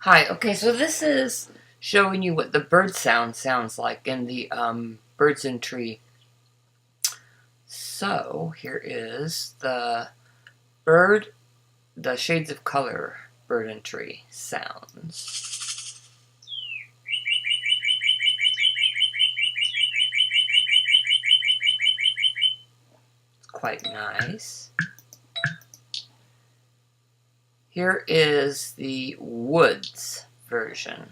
Hi, okay, so this is showing you what the bird sounds like in the birds and tree. So here is bird, the shades of color bird and tree sounds. It's quite nice. Here is the woods version.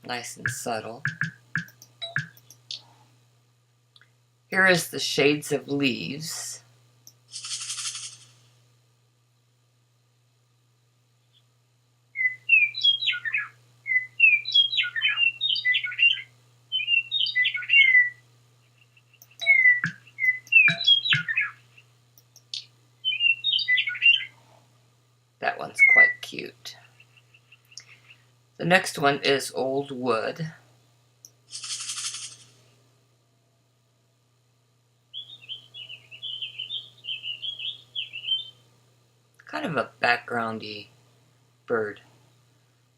Nice and subtle. Here is the shades of leaves. That one's quite cute. The next one is old wood. Kind of a backgroundy bird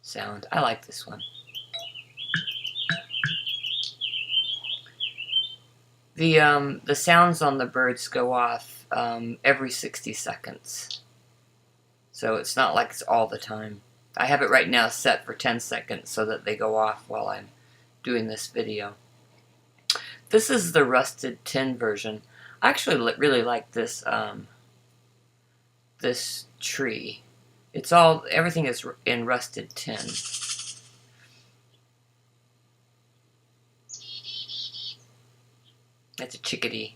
sound. I like this one. The sounds on the birds go off every 60 seconds. So it's not like it's all the time. I have it right now set for 10 seconds so that they go off while I'm doing this video. This is the rusted tin version. I actually really like this this tree. Everything is in rusted tin. That's a chickadee.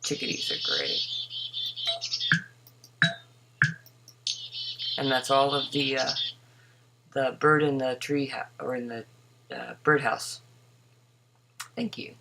Chickadees are great. And that's all of the bird in the tree or in the birdhouse. Thank you.